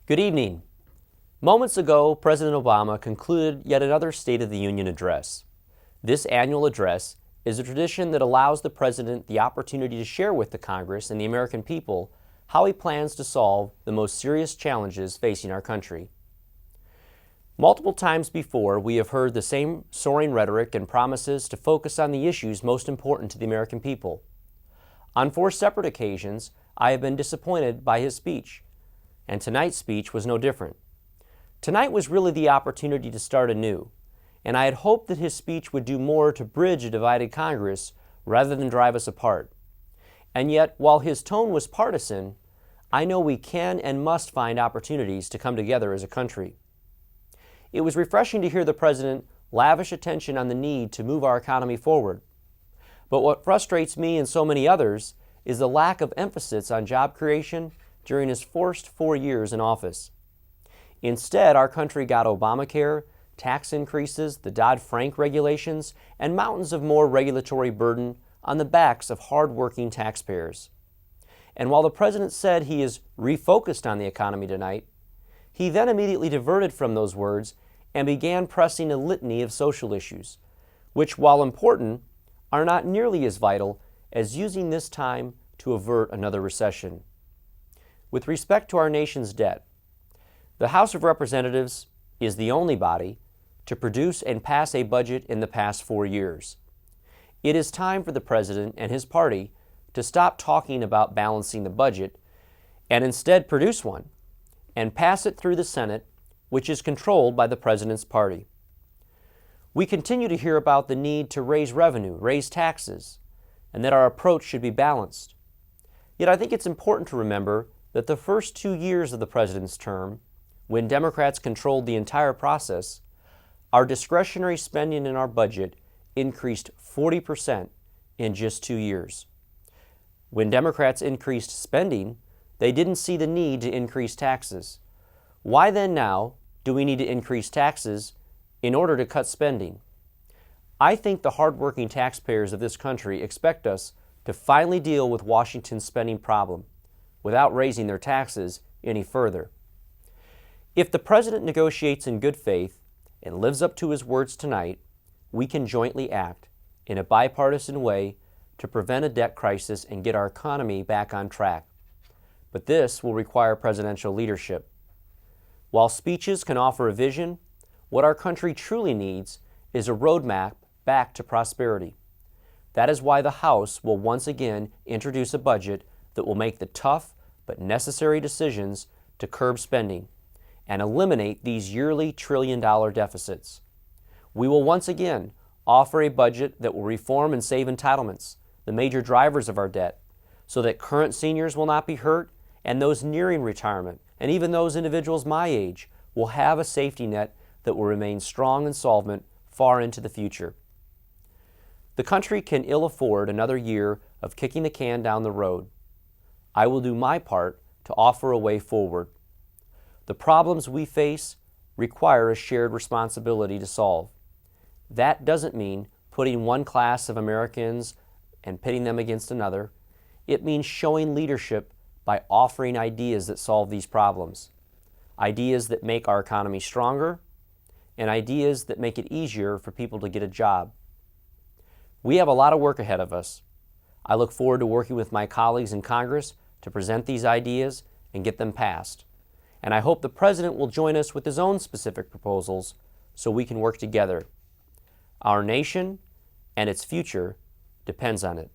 Good evening. Moments ago, President Obama concluded yet another State of the Union address. This annual address is a tradition that allows the President the opportunity to share with the Congress and the American people how he plans to solve the most serious challenges facing our country. Multiple times before, we have heard the same soaring rhetoric and promises to focus on the issues most important to the American people. On 4 separate occasions, I have been disappointed by his speech, and tonight's speech was no different. Tonight was really the opportunity to start anew, and I had hoped that his speech would do more to bridge a divided Congress rather than drive us apart. And yet, while his tone was partisan, I know we can and must find opportunities to come together as a country. It was refreshing to hear the President lavish attention on the need to move our economy forward. But what frustrates me and so many others is the lack of emphasis on job creation during his first 4 years in office. Instead, our country got Obamacare, tax increases, the Dodd-Frank regulations, and mountains of more regulatory burden on the backs of hard-working taxpayers. And while the President said he is refocused on the economy tonight, he then immediately diverted from those words and began pressing a litany of social issues, which, while important, are not nearly as vital as using this time to avert another recession. With respect to our nation's debt, the House of Representatives is the only body to produce and pass a budget in the past 4 years. It is time for the President and his party to stop talking about balancing the budget and instead produce one and pass it through the Senate, which is controlled by the President's party. We continue to hear about the need to raise revenue, raise taxes, and that our approach should be balanced. Yet I think it's important to remember that the first 2 years of the President's term, when Democrats controlled the entire process, our discretionary spending in our budget increased 40% in just 2 years. When Democrats increased spending, they didn't see the need to increase taxes. Why then now do we need to increase taxes in order to cut spending? I think the hardworking taxpayers of this country expect us to finally deal with Washington's spending problem without raising their taxes any further. If the President negotiates in good faith and lives up to his words tonight, we can jointly act in a bipartisan way to prevent a debt crisis and get our economy back on track. But this will require presidential leadership. While speeches can offer a vision, what our country truly needs is a roadmap back to prosperity. That is why the House will once again introduce a budget that will make the tough but necessary decisions to curb spending and eliminate these yearly trillion-dollar deficits. We will once again offer a budget that will reform and save entitlements, the major drivers of our debt, so that current seniors will not be hurt and those nearing retirement, and even those individuals my age, will have a safety net that will remain strong and solvent far into the future. The country can ill afford another year of kicking the can down the road. I will do my part to offer a way forward. The problems we face require a shared responsibility to solve. That doesn't mean putting one class of Americans and pitting them against another. It means showing leadership by offering ideas that solve these problems, ideas that make our economy stronger, and ideas that make it easier for people to get a job. We have a lot of work ahead of us. I look forward to working with my colleagues in Congress to present these ideas and get them passed. And I hope the President will join us with his own specific proposals so we can work together. Our nation and its future depends on it.